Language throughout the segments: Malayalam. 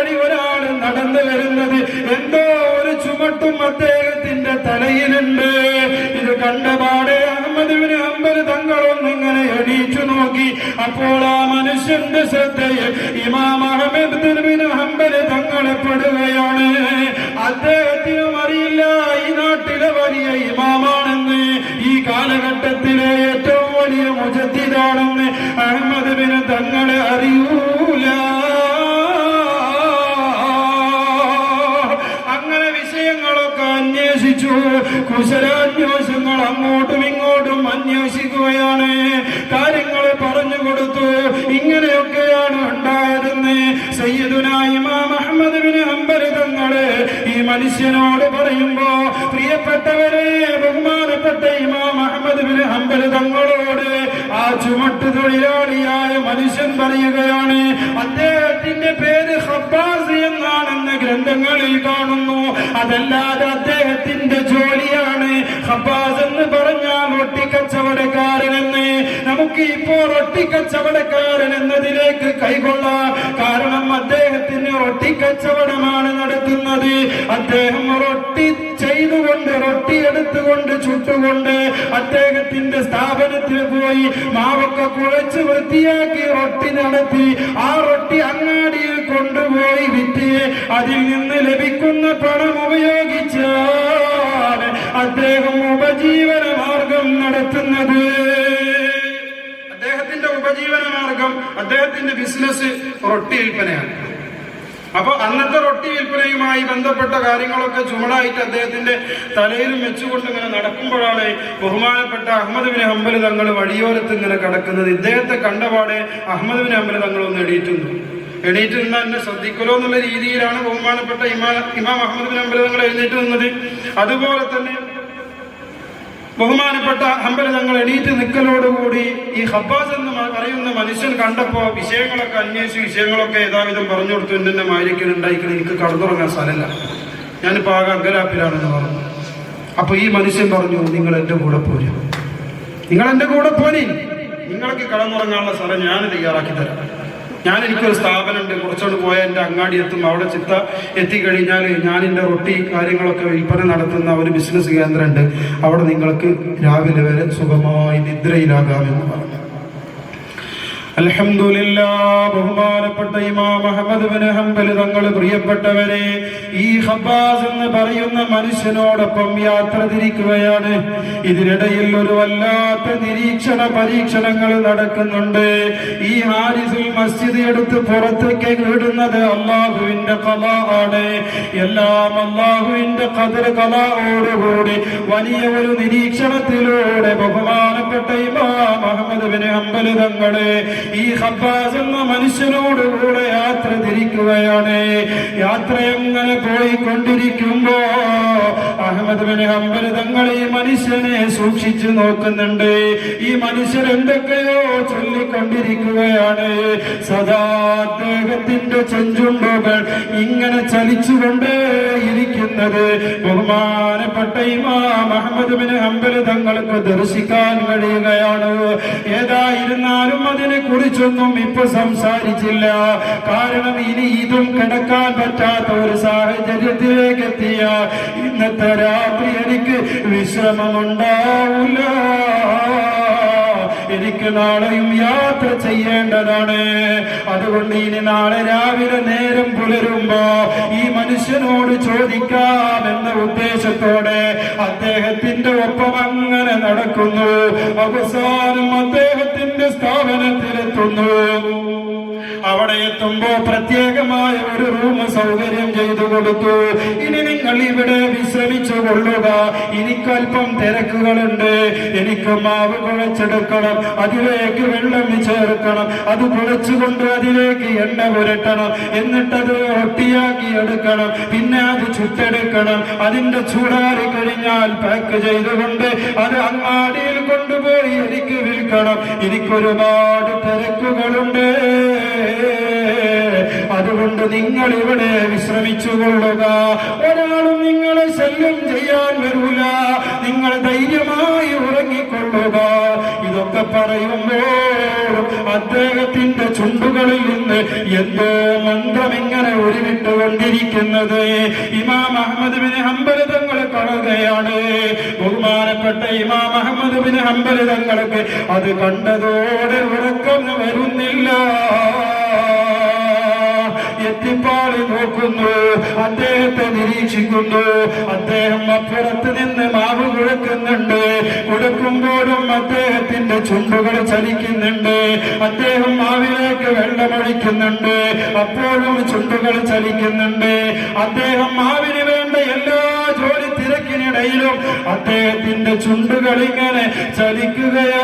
വഴി ഒരാൾ നടന്നു വരുന്നത്, എന്തോ ഒരു ചുമട്ടും അദ്ദേഹത്തിന്റെ തലയിലുണ്ട്. ഇത് കണ്ടപാടെ അഹ്മദ് ബിൻ ഹംബൽ തങ്ങളൊന്നിങ്ങനെ എണീറ്റു നോക്കി. അപ്പോൾ ആ മനുഷ്യന്റെ ശ്രദ്ധയിൽ ഇമാം അഹ്മദ് ബിൻ ഹംബൽ തങ്ങളെ പെടുകയാണ്. അദ്ദേഹത്തിനും അറിയില്ല ഈ നാട്ടിലെ വലിയ ഇമാമാണെന്ന്, ഈ കാലഘട്ടത്തിലെ ഏറ്റവും വലിയ മുജദ്ദിദാണെന്ന് അഹ്മദ് ബിൻ തങ്ങളെ അറിയൂല. അങ്ങനെ വിഷയങ്ങളൊക്കെ അന്വേഷിച്ചു. കുശലാന്വേഷങ്ങൾ അങ്ങോട്ടും ഇങ്ങോട്ടും അന്വേഷിക്കുകയാണ്. കാര്യങ്ങൾ പറഞ്ഞു കൊടുത്തു. ഇങ്ങനെയൊക്കെയാണ് ഉണ്ടായതെന്ന് സയ്യിദുനാ ഇമാം അഹ്മദ് ബിൻ ഹംബൽ തങ്ങളെ ഈ മനുഷ്യനോട് പറയുമ്പോ, പ്രിയപ്പെട്ടവരെ, ബഹുമാനപ്പെട്ട ഇമാം അഹ്മദ് ബിൻ ഹംബൽ തങ്ങളോട് ആ ചുമട്ട് തൊഴിലാളിയായ മനുഷ്യൻ പറയുകയാണ്, അദ്ദേഹത്തിന്റെ പേര് ഖബ്ബാസ് എന്നാണെന്ന് ഗ്രന്ഥങ്ങളിൽ കാണുന്നു. അതല്ലാതെ അദ്ദേഹത്തിന്റെ ജോലിയാണ് ഖബ്ബാസ് എന്ന് പറഞ്ഞാൽ റൊട്ടിക്കച്ചവടക്കാരനെന്ന്. നമുക്ക് ഇപ്പോൾ റൊട്ടിക്കച്ചവടക്കാരൻ എന്നതിലേക്ക് കൈകൊള്ളാം. കാരണം അദ്ദേഹത്തിന് റൊട്ടിക്കച്ചവടമാണ് നടത്തുന്നത്. അദ്ദേഹം റൊട്ടി ചെയ്തുകൊണ്ട്, റൊട്ടി എടുത്തുകൊണ്ട്, ചുട്ടുകൊണ്ട് അദ്ദേഹത്തിന്റെ സ്ഥാപനത്തിൽ പോയി മാവൊക്കെ കുഴച്ച് വൃത്തിയാക്കി റൊട്ടി നടത്തി ആ റൊട്ടി അങ്ങാടിയിൽ കൊണ്ടുപോയി വിറ്റ് അതിൽ നിന്ന് ലഭിക്കുന്ന പണം ഉപയോഗിച്ചാണ് അദ്ദേഹം ഉപജീവന മാർഗം നടത്തുന്നത്. അദ്ദേഹത്തിന്റെ ഉപജീവന മാർഗം, അദ്ദേഹത്തിന്റെ ബിസിനസ് റൊട്ടി വിൽപ്പനയാണ്. അപ്പൊ അന്നത്തെ റൊട്ടി വിൽപ്പനയുമായി ബന്ധപ്പെട്ട കാര്യങ്ങളൊക്കെ ചുമടായിട്ട് അദ്ദേഹത്തിന്റെ തലയിലും വെച്ചുകൊണ്ട് ഇങ്ങനെ നടക്കുമ്പോഴാണ് ബഹുമാനപ്പെട്ട അഹ്മദ് ബിൻ ഹംബൽ തങ്ങൾ വഴിയോരത്ത് ഇങ്ങനെ കിടക്കുന്നത്. ഇദ്ദേഹത്തെ കണ്ടപാടെ അഹ്മദ് ബിൻ ഹംബൽ തങ്ങൾ ഒന്ന് എണീറ്റ് നിന്നാൽ എന്നെ ശ്രദ്ധിക്കലോ എന്നുള്ള രീതിയിലാണ് ബഹുമാനപ്പെട്ട ഇമാം അഹ്മദ് ബിൻ ഹംബൽ തങ്ങൾ എഴുന്നേറ്റ് നിന്നത്. അതുപോലെ തന്നെ ബഹുമാനപ്പെട്ട ഹംബൽ തങ്ങൾ എണീറ്റ് നിൽക്കലോടുകൂടി ഈ ഖബ്ബാസ് എന്ന് പറയുന്ന മനുഷ്യൻ കണ്ടപ്പോ വിഷയങ്ങളൊക്കെ അന്വേഷിച്ച് വിഷയങ്ങളൊക്കെ യഥാവിധം പറഞ്ഞു കൊടുത്തു. എന്നെ മാലിക്കലുണ്ടായിക്കണം, എനിക്ക് കടന്നുറങ്ങാൻ സ്ഥലമില്ല, ഞാനിപ്പോ ആകെ അങ്കലാപ്പിലാണെന്ന് പറഞ്ഞു. അപ്പൊ ഈ മനുഷ്യൻ പറഞ്ഞു, നിങ്ങൾ എന്റെ കൂടെ പോരും, നിങ്ങൾ എന്റെ കൂടെ പോരി, നിങ്ങൾക്ക് കടന്നുറങ്ങാനുള്ള സ്ഥലം ഞാൻ തയ്യാറാക്കി തരാം. എനിക്കൊരു സ്ഥാപനമുണ്ട്, കുറച്ചുകൊണ്ട് പോയാൽ എൻ്റെ അങ്ങാടി എത്തും. അവിടെ എത്തിക്കഴിഞ്ഞാൽ ഞാൻ എൻ്റെ റൊട്ടി കാര്യങ്ങളൊക്കെ വിൽപ്പന നടത്തുന്ന ഒരു ബിസിനസ് കേന്ദ്രമുണ്ട്. അവിടെ നിങ്ങൾക്ക് രാവിലെ വരെ സുഖമായി നിദ്രയിലാകാമെന്ന് പറഞ്ഞു. അൽഹംദുലില്ലാഹ്. ബഹുമാനപ്പെട്ട ഇമാം അഹ്മദ് ബിൻ ഹംബൽ തങ്ങൾ, പ്രിയപ്പെട്ടവരെ, ഈ ഖബ്ബാസ് എന്ന് പറയുന്ന മനുഷ്യനോടൊപ്പം യാത്ര തിരിക്കുകയാണ്. ഇതിനിടയിൽ ഒരു വല്ലാത്ത പരീക്ഷണങ്ങൾ നടക്കുന്നുണ്ട്. ഈ ഹാരിസുൽ മസ്ജിദ് എടുത്ത് പുറത്തേക്ക് വിടുന്നത് അള്ളാഹുവിന്റെ ഖലാ ആണ്. എല്ലാം അള്ളാഹുവിന്റെ ഖദർ ഖലാഓടുകൂടി വലിയ ഒരു നിരീക്ഷണത്തിലൂടെ ബഹുമാനപ്പെട്ട ഇമാം അഹ്മദ് ബിൻ ഹംബൽ തങ്ങളെ ഈ ഖബ്ബാസ് എന്ന മനുഷ്യനോടുകൂടെ യാത്ര തിരിക്കുകയാണ്. യാത്ര എങ്ങനെ പോയിക്കൊണ്ടിരിക്കുമ്പോ അഹ്മദ് ബിൻ ഹംബൽ തങ്ങൾ ഈ മനുഷ്യനെ സൂക്ഷിച്ചു നോക്കുന്നുണ്ട്. ഈ മനുഷ്യൻ എന്തൊക്കെയോ ചൊല്ലിക്കൊണ്ടിരിക്കുകയാണ്. സദാ അദ്ദേഹത്തിന്റെ ചെഞ്ചുണ്ടുകൾ ഇങ്ങനെ ചലിച്ചുകൊണ്ടേ ഇരിക്കുന്നത് ബഹുമാനപ്പെട്ട ഇമാം അഹ്മദ് ബിൻ ഹംബൽ തങ്ങൾക്ക് ദർശിക്കാൻ കഴിയുകയാണ്. ഏതായിരുന്നാലും അതിനെ കുറിച്ചൊന്നും ഇപ്പൊ സംസാരിച്ചില്ല. കാരണം ഇനി ഇതും കിടക്കാൻ പറ്റാത്ത ഒരു സാഹചര്യത്തിലേക്ക് എത്തിയ ഇന്നത്തെ രാത്രി എനിക്ക് വിശ്രമമുണ്ടാവില്ല. എനിക്ക് നാളെയും യാത്ര ചെയ്യേണ്ടതാണ്. അതുകൊണ്ട് ഇനി നാളെ രാവിലെ നേരം പുലരുമ്പോ ഈ മനുഷ്യനോട് ചോദിക്കാമെന്ന ഉദ്ദേശത്തോടെ അദ്ദേഹത്തിന്റെ ഒപ്പം അങ്ങനെ നടക്കുന്നു. അവസാനം അദ്ദേഹത്തിന്റെ സ്ഥാപനത്തിലെത്തുന്നു. അവിടെ എത്തുമ്പോ പ്രത്യേകമായ ഒരു റൂം സൗകര്യം ചെയ്തു കൊടുത്തു. ഇനി നിങ്ങൾ ഇവിടെ വിശ്രമിച്ചു കൊള്ളുക, എനിക്കല്പം തിരക്കുകളുണ്ട്. എനിക്ക് മാവ് കുഴച്ചെടുക്കണം, അതിലേക്ക് വെള്ളം ചേർക്കണം, അത് കുഴച്ചുകൊണ്ട് അതിലേക്ക് എണ്ണ പുരട്ടണം, എന്നിട്ടത് ഒട്ടിയാക്കി എടുക്കണം, പിന്നെ അത് ചുട്ടെടുക്കണം. അതിന്റെ ചൂടാറി കഴിഞ്ഞാൽ പാക്ക് ചെയ്തുകൊണ്ട് അത് അങ്ങാടിയിൽ കൊണ്ടുപോയി എനിക്ക് വിൽക്കണം. എനിക്കൊരുപാട് തിരക്കുകളുണ്ട്. അതുകൊണ്ട് നിങ്ങൾ ഇവിടെ വിശ്രമിച്ചുകൊള്ളുക. ഒരാളും നിങ്ങളെ ശല്യം ചെയ്യാൻ വരൂല. നിങ്ങൾ ധൈര്യമായി ഉറങ്ങിക്കൊള്ളുക. ഇതൊക്കെ പറയുമ്പോൾ അദ്ദേഹത്തിന്റെ ചുണ്ടുകളിൽ നിന്ന് എന്തോ മന്ത്രം ഇങ്ങനെ ഉരുവിട്ട് കേട്ടുകൊണ്ടിരിക്കുന്നത്. ഇമാം അഹ്മദ് ബിൻ ഹംബൽ തങ്ങൾ പറയുകയാണ്, ബഹുമാനപ്പെട്ട ഇമാം അഹ്മദ് ബിൻ ഹംബൽ തങ്ങൾക്ക് അത് കണ്ടതോടെ ഉറക്കം വരുന്നില്ല. എത്തിപ്പാളി നോക്കുന്നു, അദ്ദേഹത്തെ നിരീക്ഷിക്കുന്നു. അദ്ദേഹം അപ്പുറത്ത് നിന്ന് മാവ് കുഴക്കുന്നുണ്ട്. കുഴക്കുമ്പോഴും അദ്ദേഹത്തിന്റെ ചുണ്ടുകൾ ചലിക്കുന്നുണ്ട്. അദ്ദേഹം മാവിലേക്ക് വെള്ളമൊഴിക്കുന്നുണ്ട്, അപ്പോഴും ചുണ്ടുകൾ ചലിക്കുന്നുണ്ട്. അദ്ദേഹം മാവിന് വേണ്ട എല്ലാ ജോലി തിരക്കിനിടയിലും അദ്ദേഹത്തിന്റെ ചുണ്ടുകൾ ഇങ്ങനെ ചലിക്കുകയാണ്.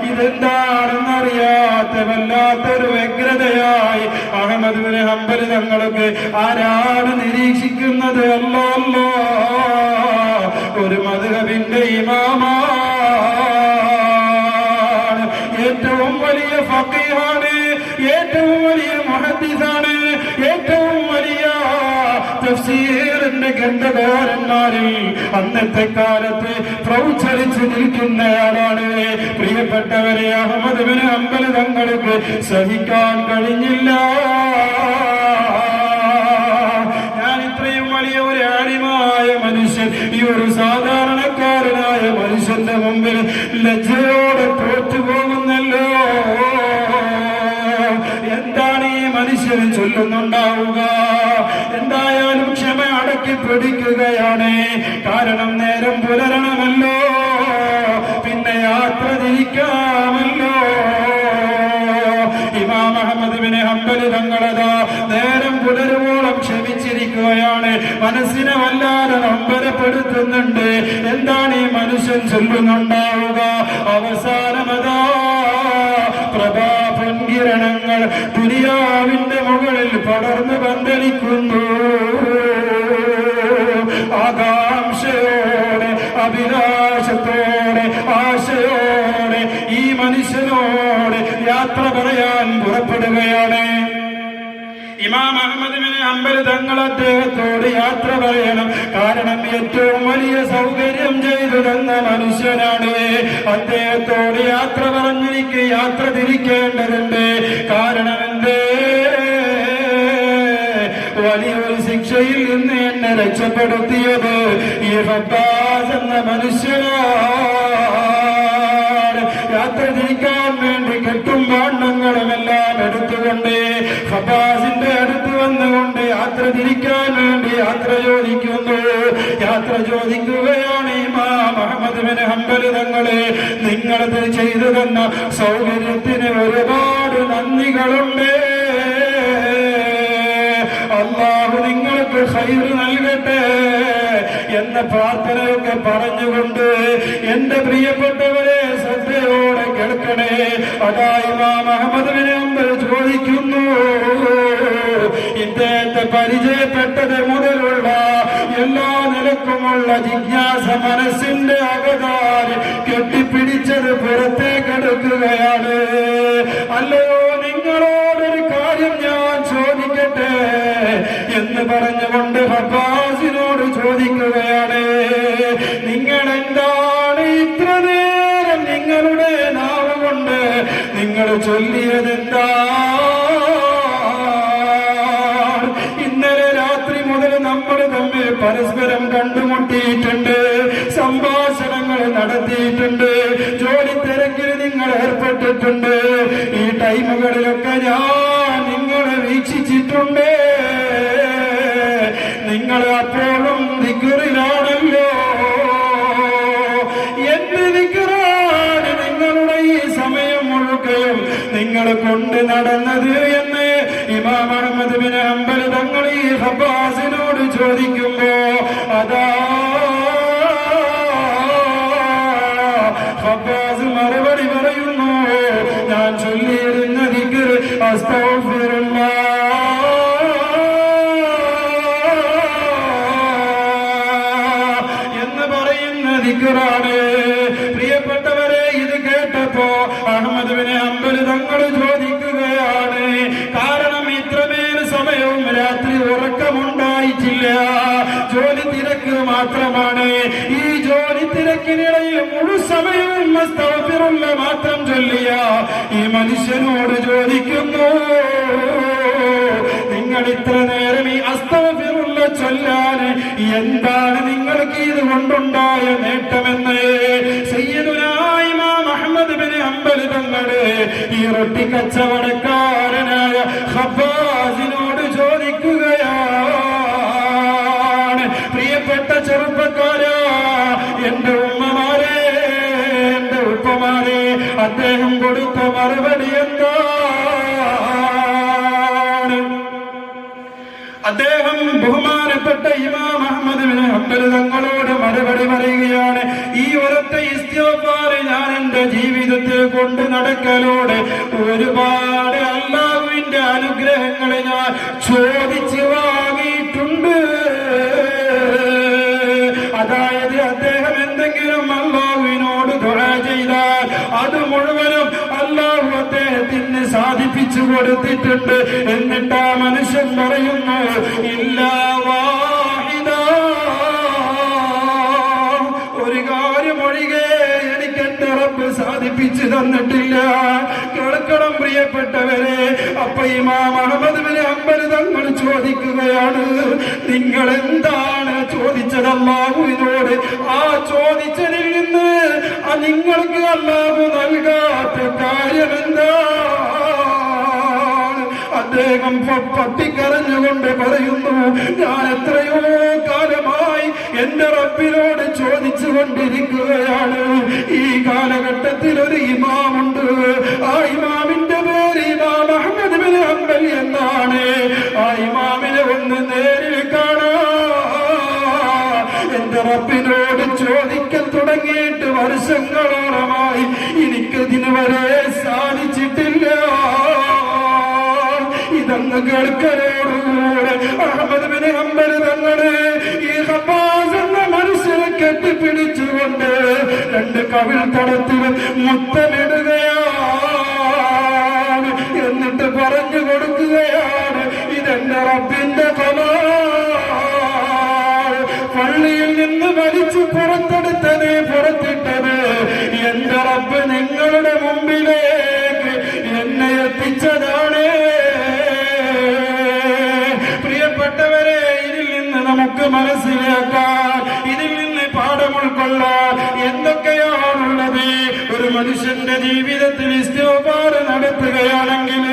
ഇതെന്താണെന്നറിയാത്ത വല്ലാത്തൊരു വ്യഗ്രതയായി അഹ്മദ് ബിൻ ഹംബൽ തങ്ങൾക്ക് ആരാണ് നിരീക്ഷിക്കുന്നത്? അല്ലാഹ്, ഒരു മദ്ഹബിന്റെ ഇമാമാണ്, ഏറ്റവും വലിയ ഫഖീഹാണ്, ഏറ്റവും വലിയ മുഹദ്ദിസാണ്, ഏറ്റവും വലിയ തഫ്സീറിന്റെ ഗ്രന്ഥകാരന്മാരിൽ അന്നത്തെ കാലത്ത് പ്രൗഢിച്ചു നിൽക്കുന്നയാളാണ്. പ്രിയപ്പെട്ടവരെ, അഹ്മദ് ബിൻ ഹംബൽ തങ്ങൾക്ക് സഹിക്കാൻ കഴിഞ്ഞില്ല. ഞാൻ ഇത്രയും വലിയ ഒരു ആലിമായ മനുഷ്യൻ ഈ ഒരു സാധാരണക്കാരനായ മനുഷ്യന്റെ മുമ്പിൽ ലജ്ജയോടെ തോറ്റുപോകുന്നല്ലോ. എന്താണ് ഈ മനുഷ്യന് ചൊല്ലുന്നുണ്ടാവുക? എന്തായാലും ക്ഷമ അടക്കി പിടിക്കുകയാണ്. കാരണം നേരം പുലരണമല്ലോ, പിന്നെ യാത്ര തിരിക്കാമല്ലോ. ഇമാം അഹ്മദ് ബിൻ ഹംബൽ തങ്ങളതാ നേരം പുലരുവോളം ക്ഷമിച്ചിരിക്കുകയാണ്. മനസ്സിനെ വല്ലാതെ നൊമ്പരപ്പെടുത്തുന്നുണ്ട്. എന്താണ് ഈ മനുഷ്യൻ ചൊല്ലുന്നുണ്ടാവുക? അവസാനമതാ പ്രഭാപങ്കിരണങ്ങൾ ദുനിയാവിന്റെ മുകളിൽ പടർന്നു പന്തലിക്കുന്നു. ആകാംക്ഷയോടെ, അഭിലാഷത്തോടെ, ആശയോടെ ഈ മനുഷ്യനോട് യാത്ര പറയാൻ പുറപ്പെടുകയാണ്. ഇമാം അഹ്മദ് ബിൻ ഹംബൽ തങ്ങൾ അദ്ദേഹത്തോട് യാത്ര പറയണം. കാരണം ഏറ്റവും വലിയ സൗകര്യം ചെയ്തു തന്ന മനുഷ്യനാണ്. അദ്ദേഹത്തോട് യാത്ര പറഞ്ഞെനിക്ക് യാത്ര തിരിക്കേണ്ടതുണ്ട്. കാരണം എന്തേ? വലിയൊരു ശിക്ഷയിൽ നിന്ന് എന്നെ രക്ഷപ്പെടുത്തിയത് ഈ ഹബ്ബാസ് എന്ന മനുഷ്യനാണ്. യാത്ര തിരിക്കാൻ വേണ്ടി കെട്ടും ഭാണ്ഡങ്ങളുമെല്ലാം എടുത്തുകൊണ്ട് ഹബ്ബാസിന്റെ അടുത്ത് വന്നുകൊണ്ട് യാത്ര തിരിക്കാൻ വേണ്ടി യാത്ര ചോദിക്കുന്നു. യാത്ര ചോദിക്കുകയാണ്. ഇമാം അഹ്മദ് ബിൻ ഹംബൽ തങ്ങളെ, നിങ്ങളത് ചെയ്തു തന്ന സൗകര്യത്തിന് ഒരുപാട് നന്ദികളുണ്ട്. അല്ലാഹു നിങ്ങൾക്ക് ഖൈർ നൽകട്ടെ എന്ന പ്രാർത്ഥനയൊക്കെ പറഞ്ഞുകൊണ്ട് എന്റെ പ്രിയപ്പെട്ടവരെ ശ്രദ്ധയോടെ കേൾക്കണേ. അതാ ഇമാം അഹ്മദ് ബിൻ ഹംബൽ ചോദിക്കുന്നു, ഇദ്ദേഹത്തെ പരിചയപ്പെട്ടത് മുതലുള്ള എല്ലാ നിലക്കുമുള്ള ജിജ്ഞാസ മനസ്സിന്റെ അകതാൽ കെട്ടിപ്പിടിച്ചത് പുറത്തേക്കെടുക്കുകയാണ്. അല്ലയോ, നിങ്ങളോടൊരു കാര്യം ഞാൻ ചോദിക്കട്ടെ എന്ന് പറഞ്ഞുകൊണ്ട് ഹബ്ബാസിനോട് ചോദിക്കുകയാണ്. നിങ്ങൾ എന്താണ് ഇത്ര നേരം നിങ്ങളുടെ നാവ് കൊണ്ട് നിങ്ങൾ ചൊല്ലിയതെന്താ? ഇന്നലെ രാത്രി മുതൽ നമ്മൾ തമ്മിൽ പരസ്പരം കണ്ടുമുട്ടിയിട്ടുണ്ട്, സംഭാഷണങ്ങൾ നടത്തിയിട്ടുണ്ട്, ജോലി തിരക്കിൽ നിങ്ങൾ ഏർപ്പെട്ടിട്ടുണ്ട്. ഈ ടൈമുകളിലൊക്കെ ഞാൻ നിങ്ങളെ വീക്ഷിച്ചിട്ടുണ്ട്. നിങ്ങൾ അപ്പോഴും ദിക്റിലാണല്ലോ. എന്ത് ദിക്റാണ് നിങ്ങളുടെ ഈ സമയം മുഴുക്കയും നിങ്ങൾ കൊണ്ട് നടന്നത് എന്ന് ഇമാം അഹ്മദ് ബിൻ ഹംബൽ തങ്ങൾ ഈ ഹബ്ബാസിനോട് ചോദിക്കുമ്പോ അതാ ഹബ്ബാസ് മറുപടി പറയുന്നു, ഞാൻ ചൊല്ലിയിരുന്ന ദിക്ർ അസ്തഗ്ഫിറുല്ലാഹ് എന്ന് പറയുന്ന ദിക്റാണ്. പ്രിയപ്പെട്ടവരെ, ഇത് കേട്ടപ്പോ അഹ്മദ് ബിൻ ഹംബൽ തങ്ങൾ ചോദിക്കുകയാണ്, കാരണം ഇത്രമേൽ സമയവും രാത്രി ഉറക്കമുണ്ടായിട്ടില്ല, ജോലി തിരക്ക് മാത്രമാണ്. ഈ ജോലി തിരക്കിനിടയിൽ മുഴു സമയവും അസ്തഗ്ഫിറുല്ലാഹ് മാത്രം ചൊല്ലിയ ഈ മനുഷ്യനോട് ചോദിക്കുന്നു, ഇത്ര നേരം ഈ അസ്തഗ്ഫിറുല്ല ചൊല്ലാൻ എന്താണ് നിങ്ങൾക്ക് ഇത് കൊണ്ടുണ്ടായ നേട്ടമെന്ന് സയ്യിദുനാ ഇമാം അഹ്മദ് ബിൻ ഹംബൽ തങ്ങള് ഈ റൊട്ടി കച്ചവടക്കാരനായ ഖബ്ബാസിനോട് ചോദിക്കുകയാണ്, പ്രിയപ്പെട്ട ചെറുപ്പക്കാരാ, എന്റെ ഉമ്മമാരെ, എന്റെ ഉപ്പമാരെ, അദ്ദേഹം കൊടുത്ത മറുപടി എന്താണ്? അദ്ദേഹം ബഹുമാനപ്പെട്ട ഇമാം അഹ്മദ് ബിൻ ഹംബൽ തങ്ങളോട് മറുപടി പറയുകയാണ്, ഈ ഒരൊറ്റ ഇസ്തിഗ്ഫാർ ഞാൻ എന്റെ ജീവിതത്തിൽ കൊണ്ട് നടക്കലോടെ ഒരുപാട് അല്ലാഹുവിന്റെ അനുഗ്രഹങ്ങളെ ഞാൻ ചോദിച്ചു വാങ്ങിയിട്ടുണ്ട്. അതായത് അദ്ദേഹം എന്തെങ്കിലും അല്ലാഹുവിനോട് ദുആ ചെയ്താൽ അത് മുഴുവനും അല്ലാഹു അദ്ദേഹത്തിന് സാധിപ്പിച്ചു കൊടുത്തിട്ടുണ്ട്. എന്നിട്ട് ആ മനുഷ്യൻ പറയുന്നു, ഇല്ലാ വാഹിദാ, ഒരു കാര്യം ഒഴികെ എനിക്ക് എന്റെ റബ്ബ് സാധിപ്പിച്ചു തന്നിട്ടില്ല. കേൾക്കണം പ്രിയപ്പെട്ടവരെ. അപ്പൊ ഇമാം അഹ്മദ് ബിൻ ഹംബൽ തങ്ങൾ ചോദിക്കുകയാണ്, നിങ്ങൾ എന്താണ് ചോദിച്ചത് അല്ലാഹുവിനോട്? ആ ചോദിച്ചതിൽ നിന്ന് നിങ്ങൾക്ക് അല്ലാഹു നൽകാത്ത കാര്യം എന്താണ്? അദ്ദേഹം പൊട്ടിക്കരഞ്ഞുകൊണ്ട് പറയുന്നു, ഞാൻ എത്രയോ കാലമായി എന്റെ റബ്ബിനോട് ചോദിച്ചു കൊണ്ടിരിക്കുകയാണ്. ഈ കാലഘട്ടത്തിൽ ഒരു ഇമാമുണ്ട്, ആ ഇമാമിന്റെ പേര് ഇമാം അഹ്മദ് ബിൻ ഹംബൽ എന്നാണ്. ആ ഇമാമിനെ ഒന്ന് നേരിൽ കാണാൻ എന്റെ റബ്ബിനോട് ചോദിക്കാൻ തുടങ്ങിയിട്ട് വർഷങ്ങളോളമായി എനിക്കതിന് വരെ സാധിച്ചിട്ടില്ല. ഇതങ്ങ് കേൾക്കലോടുകൂടെ അഹ്മദ് ബിൻ ഹംബൽ തങ്ങള് ഈ ഖബ്ബാസ് എന്ന മനുഷ്യനെ കെട്ടിപ്പിടിച്ചുകൊണ്ട് രണ്ട് കവിൾ തടത്തിൽ മുത്തമിടുകയാണ്. എന്നിട്ട് പറഞ്ഞു കൊടുക്കുകയാണ്, ഇതെന്റെ റബ്ബിന്റെ ഖലാൽ, പള്ളിയിൽ നിന്ന് വലിച്ചു പുറത്തിട്ടത് എന്റെ റബ്ബ് നിങ്ങളുടെ മുമ്പിലേക്ക് എന്നെ എത്തിച്ചതാണ്. പ്രിയപ്പെട്ടവരെ, ഇതിൽ നിന്ന് നമുക്ക് മനസ്സിലാക്കാൻ, ഇതിൽ നിന്ന് പാഠം ഉൾക്കൊള്ളാൻ എന്തൊക്കെയാണുള്ളത്? ഒരു മനുഷ്യന്റെ ജീവിതത്തിൽ ഇസ്തിഗ്ഫാർ നടത്തുകയാണെങ്കിൽ,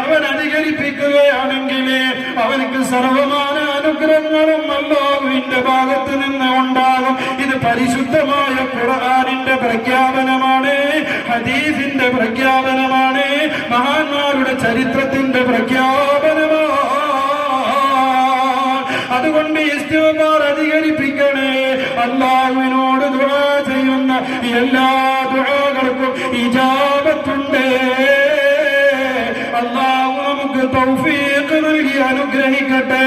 അവൻ അധികരിപ്പിക്കുകയാണെങ്കിൽ, അവനക്ക് സർവമാന അനുഗ്രഹങ്ങളും അല്ലാഹുവിന്റെ ഭാഗത്ത് നിന്ന് ഉണ്ടാകും. ഇത് പരിശുദ്ധമായ ഖുർആനിന്റെ പ്രഖ്യാപനമാണ്, ഹദീസിന്റെ പ്രഖ്യാപനമാണ്, മഹാന്മാരുടെ ചരിത്രത്തിന്റെ പ്രഖ്യാപനമാണ്. അതുകൊണ്ട് ഇസ്തിഗ്ഫാർ അധികരിപ്പിക്കണേ. അല്ലാഹുവിനോട് ദുആ ചെയ്യുന്ന എല്ലാ ദുആകൾക്കും ഇജാബത്തുണ്ട്. അല്ലാഹു നമുക്ക് തൗഫീഖ് നൽകി അനുഗ്രഹിക്കട്ടെ.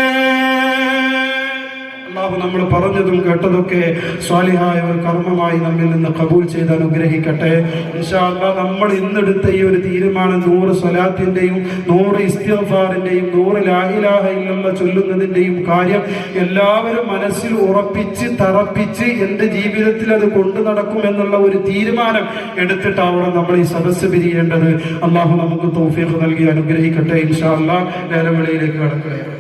അല്ലാഹു നമ്മൾ പറഞ്ഞതും കേട്ടതൊക്കെ സ്വാലിഹായ ഒരു കർമ്മമായി നമ്മിൽ നിന്ന് കബൂൽ ചെയ്ത് അനുഗ്രഹിക്കട്ടെ. ഇൻഷാ അല്ലാഹ് നമ്മൾ ഇന്നെടുത്ത ഈ ഒരു തീരുമാനം 100 സ്വലാത്തിന്റെയും 100 ഇസ്തിഗ്ഫാറിന്റെയും 100 ലാ ഇലാഹ ഇല്ലല്ലാഹ് ചൊല്ലുന്നതിന്റെയും കാര്യം എല്ലാവരും മനസ്സിൽ ഉറപ്പിച്ച് തറപ്പിച്ച് എന്റെ ജീവിതത്തിൽ അത് കൊണ്ടു നടക്കുമെന്നുള്ള ഒരു തീരുമാനം എടുത്തിട്ടാവണം നമ്മൾ ഈ സദസ്സ് പിരിയേണ്ടത്. അല്ലാഹു നമുക്ക് തൗഫീഖ് നൽകി അനുഗ്രഹിക്കട്ടെ. ഇൻഷാ അല്ലാഹ് നേരവേളയിലേക്ക് കടക്കുകയാണ്.